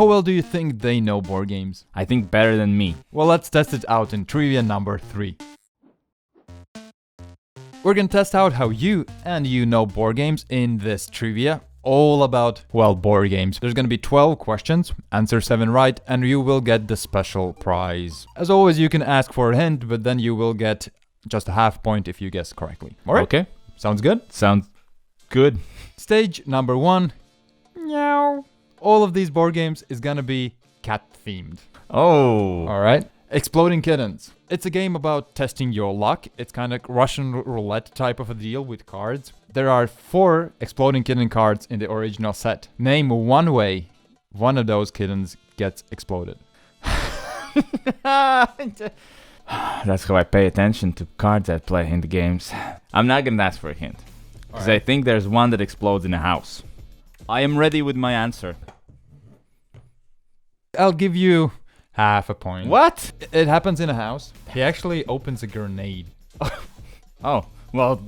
How well do you think they know board games? I think better than me. Well, let's test it out in trivia number 3. We're gonna test out how you know board games in this trivia. All about, well, board games. There's gonna be 12 questions, answer 7 right, and you will get the special prize. As always, you can ask for a hint, but then you will get just a half point if you guess correctly. Alright? Okay. Sounds good? Sounds good. Stage number 1. Meow. All of these board games is gonna be cat themed. Oh. Alright? Exploding Kittens. It's a game about testing your luck. It's kind of Russian roulette type of a deal with cards. There are 4 Exploding Kitten cards in the original set. Name one way one of those kittens gets exploded. That's how I pay attention to cards I play in the games. I'm not gonna ask for a hint. Because I think there's one that explodes in a house. I am ready with my answer. I'll give you half a point. What? It happens in a house. He actually opens a grenade. Oh, well,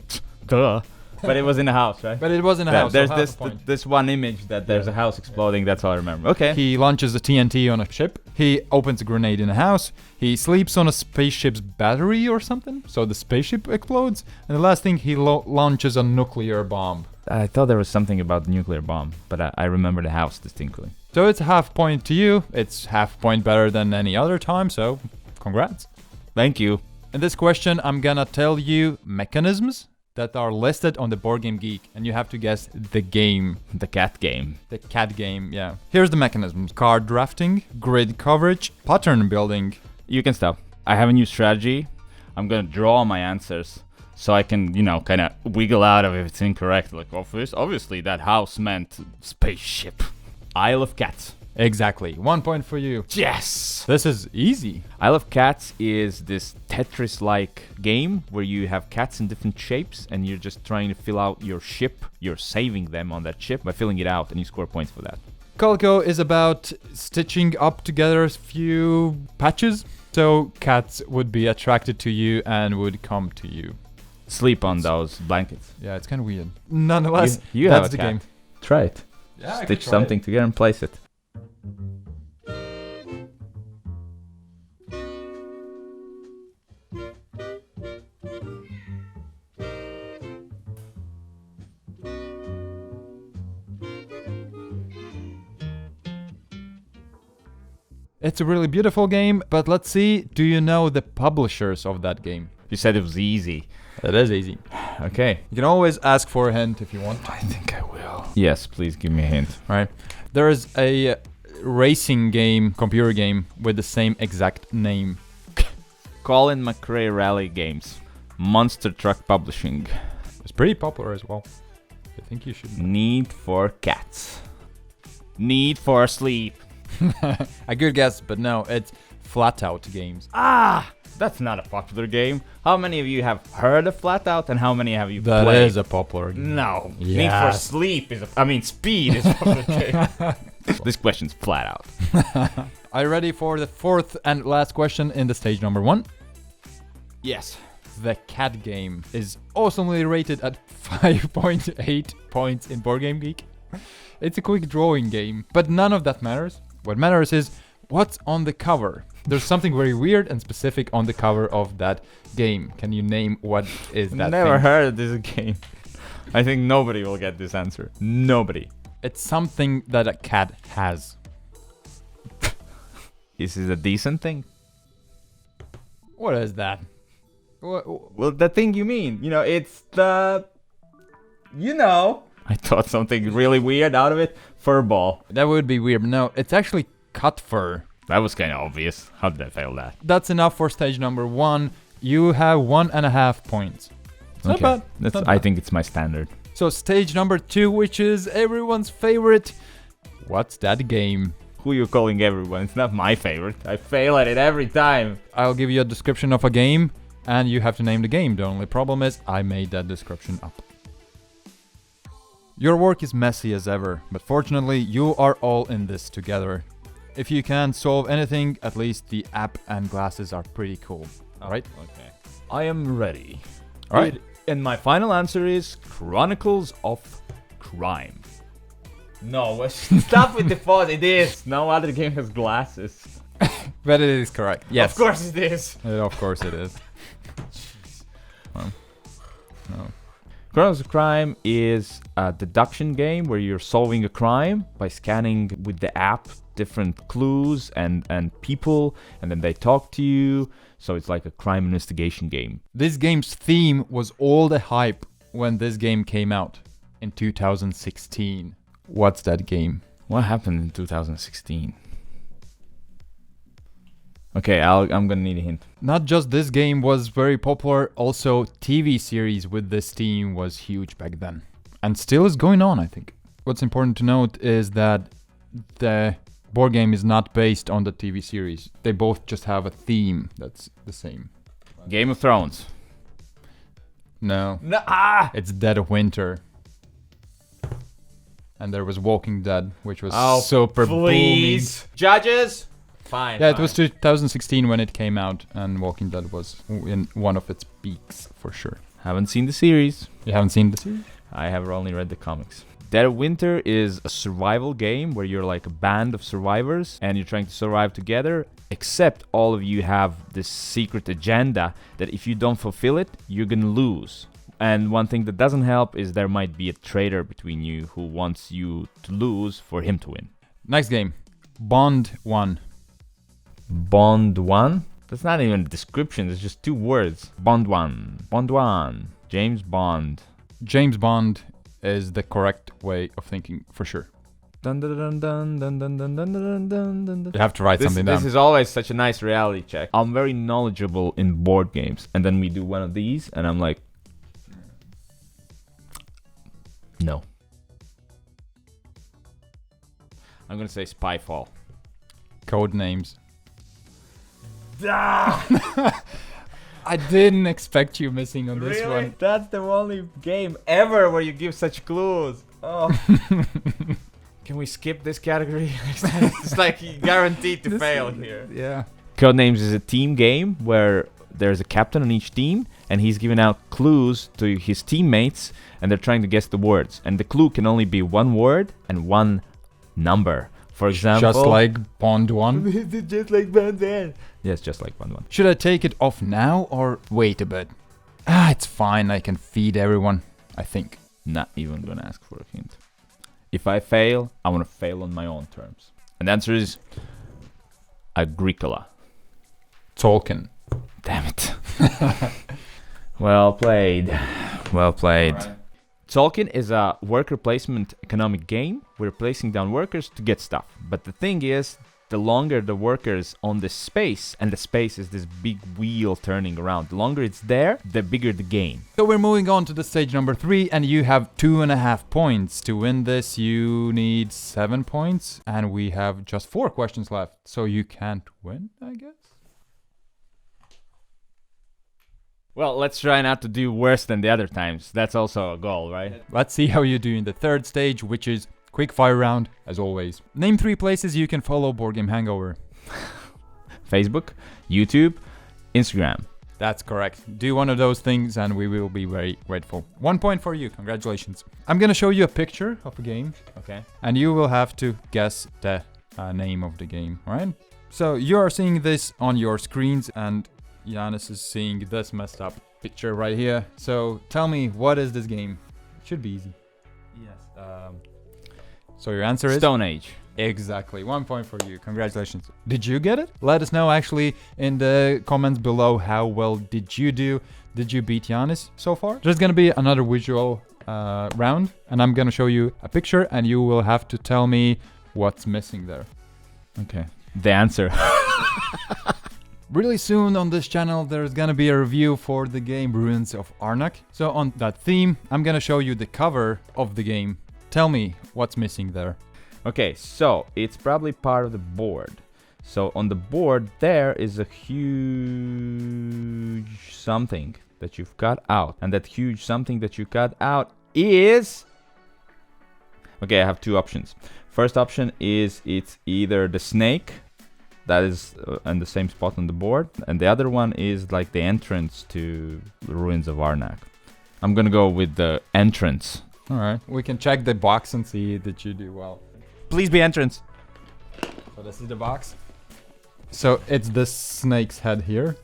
duh. But it was in a house, right? But it was in a house. There's so half a point. this one image that there's a house exploding. That's all I remember. Okay. He launches a TNT on a ship. He opens a grenade in a house. He sleeps on a spaceship's battery or something. So the spaceship explodes. And the last thing, he launches a nuclear bomb. I thought there was something about the nuclear bomb, but I remember the house distinctly. So it's a half point to you. It's half point better than any other time. So congrats. Thank you. In this question, I'm gonna tell you mechanisms that are listed on the Board Game Geek, and you have to guess the game. The cat game. The cat game, yeah. Here's the mechanisms. Card drafting, grid coverage, pattern building. You can stop. I have a new strategy. I'm gonna draw my answers so I can, kind of wiggle out of if it's incorrect. Like, obviously that house meant spaceship. Isle of Cats. Exactly. 1 point for you. Yes! This is easy. Isle of Cats is this Tetris-like game where you have cats in different shapes and you're just trying to fill out your ship. You're saving them on that ship by filling it out and you score points for that. Calico is about stitching up together a few patches, so cats would be attracted to you and would come to you. Sleep on those blankets. Yeah, it's kind of weird. Nonetheless, you that's have a the cat. game. Try it. Yeah, I Stitch something together and place it. It's a really beautiful game, but let's see, do you know the publishers of that game? You said it was easy. It is easy. Okay. You can always ask for a hint if you want. I think I will. Yes, please give me a hint. Right. There is a racing game, computer game, with the same exact name. Colin McRae Rally Games. Monster Truck Publishing. It's pretty popular as well. I think you should know. Need for Cats. Need for Sleep. A good guess, but no, it's Flat Out Games. Ah! That's not a popular game. How many of you have heard of Flat Out and how many have you That played? is a popular game. No. Yes. Need for Sleep is Speed is a popular game. This question's flat out. Are you ready for the 4th and last question in the stage number 1? Yes. The cat game is awesomely rated at 5.8 points in Board Game Geek. It's a quick drawing game, but none of that matters. What matters is what's on the cover. There's something very weird and specific on the cover of that game. Can you name what is that Never thing? heard of this game. I think nobody will get this answer. Nobody. It's something that a cat has. Is this a decent thing? What is that? Well, the thing you mean. It's the... I thought something really weird out of it. Furball. That would be weird. No, it's actually cut fur. That was kind of obvious. How did I fail that? That's enough for stage number 1. You have 1.5 points. It's not bad. I think it's my standard. So stage number 2, which is everyone's favorite. What's that game? Who you calling everyone? It's not my favorite. I fail at it every time. I'll give you a description of a game, and you have to name the game. The only problem is I made that description up. Your work is messy as ever, but fortunately you are all in this together. If you can't solve anything, at least the app and glasses are pretty cool. Alright? Okay. I am ready. Alright. And my final answer is Chronicles of Crime. No, stop with the pause. It is. No other game has glasses. But it is correct. Yes. Of course it is. Of course it is. No. Chronos of Crime is a deduction game where you're solving a crime by scanning with the app different clues and people, and then they talk to you. So it's like a crime investigation game. This game's theme was all the hype when this game came out in 2016. What's that game? What happened in 2016? Okay, I'm gonna need a hint. Not just this game was very popular, also TV series with this theme was huge back then. And still is going on, I think. What's important to note is that the board game is not based on the TV series. They both just have a theme that's the same. Game of Thrones. No. No. It's Dead of Winter. And there was Walking Dead, which was super please. Judges? Fine. Yeah, it was 2016 when it came out, and Walking Dead was in one of its peaks for sure. Haven't seen the series. You haven't seen the series? I have only read the comics. Dead of Winter is a survival game where you're like a band of survivors and you're trying to survive together, except all of you have this secret agenda that if you don't fulfill it, you're gonna lose. And one thing that doesn't help is there might be a traitor between you who wants you to lose for him to win. Next game. Bond 1. Bond 1? That's not even a description, it's just 2 words. Bond 1. Bond 1. James Bond. James Bond is the correct way of thinking for sure. Dun, dun, dun, dun, dun, dun, dun, dun, dun, dun, dun. You have to write something down. This is always such a nice reality check. I'm very knowledgeable in board games, and then we do one of these, and I'm like, no. I'm gonna say Spyfall. Code names. I didn't expect you missing on this one. That's the only game ever where you give such clues. Oh. Can we skip this category? It's like guaranteed to fail here. Yeah. Codenames is a team game where there's a captain on each team and he's giving out clues to his teammates and they're trying to guess the words. And the clue can only be one word and one number. For example, just like Bond 1? Just like Bond 1. Yes, just like Bond 1. Should I take it off now or wait a bit? It's fine. I can feed everyone, I think. Not even gonna ask for a hint. If I fail, I want to fail on my own terms. And the answer is Agricola. Tolkien. Damn it. Well played. Well played. Right. Tolkien is a worker placement economic game. We're placing down workers to get stuff. But the thing is, the longer the workers on this space, and the space is this big wheel turning around, the longer it's there, the bigger the game. So we're moving on to the stage number 3, and you have 2.5 points. To win this, you need 7 points, and we have just 4 questions left. So you can't win, I guess? Well, let's try not to do worse than the other times. That's also a goal, right? Let's see how you do in the third stage, which is quick fire round, as always. Name 3 places you can follow Board Game Hangover. Facebook, YouTube, Instagram. That's correct. Do one of those things and we will be very grateful. 1 point for you. Congratulations. I'm going to show you a picture of a game. Okay. And you will have to guess the name of the game, alright? So you are seeing this on your screens and Giannis is seeing this messed up picture right here. So tell me, what is this game? It should be easy. Yes. So your answer is? Stone Age. Exactly. 1 point for you. Congratulations. Did you get it? Let us know actually in the comments below how well did you do. Did you beat Giannis so far? There's going to be another visual round and I'm going to show you a picture and you will have to tell me what's missing there. Okay. The answer. Really soon on this channel there's gonna be a review for the game Ruins of Arnak. So on that theme, I'm gonna show you the cover of the game. Tell me what's missing there. Okay, so it's probably part of the board. So on the board there is a huge something that you've cut out. And that huge something that you cut out is... Okay, I have 2 options. First option is it's either the snake that is on the same spot on the board, and the other one is like the entrance to the Ruins of Arnak. I'm gonna go with the entrance. All right. We can check the box and see that you do well. Please be entrance. So this is the box. So it's the snake's head here.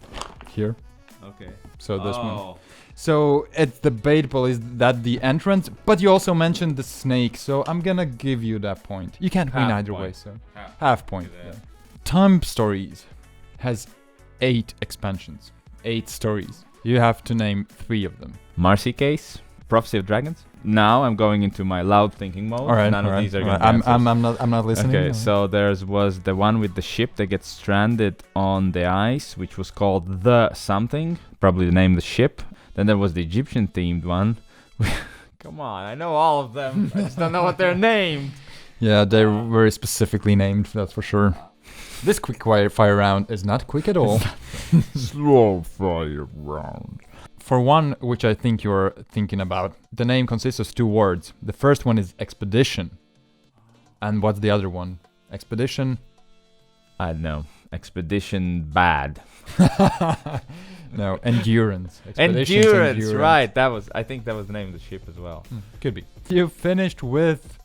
Here. Okay. So this one. So it's debatable, is that the entrance? But you also mentioned the snake, so I'm gonna give you that point. You can't win either way, so half point. Yeah. Time Stories has 8 expansions, 8 stories. You have to name 3 of them. Marcy Case, Prophecy of Dragons. Now I'm going into my loud thinking mode. All right, None of these are going to I'm not listening. Okay, so was the one with the ship that gets stranded on the ice, which was called The Something, probably the name of the ship. Then there was the Egyptian themed one. Come on, I know all of them. I just don't know what they're named. Yeah, they're very specifically named, that's for sure. This quick fire round is not quick at all. Slow fire round. For one, which I think you're thinking about, the name consists of 2 words. The first one is expedition. And what's the other one? Expedition? I don't know. Expedition bad. No, endurance. Endurance, right. I think that was the name of the ship as well. Could be. You finished with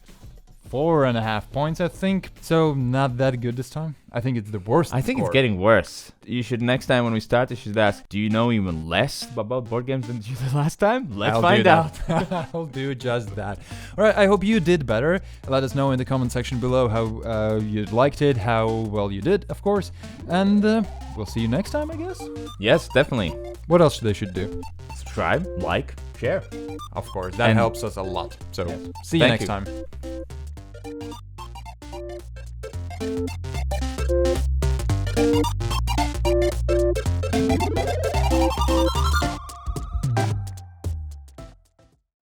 4.5 points, I think. So not that good this time. I think it's the worst. I think score. It's getting worse. You should, next time when we start, you should ask, do you know even less about board games than you did last time? Let's find out. I'll do just that. All right, I hope you did better. Let us know in the comment section below how you liked it, how well you did, of course. And we'll see you next time, I guess. Yes, definitely. What else they should do? Subscribe, like, share. Of course, that helps us a lot. So see you next time. Thank you.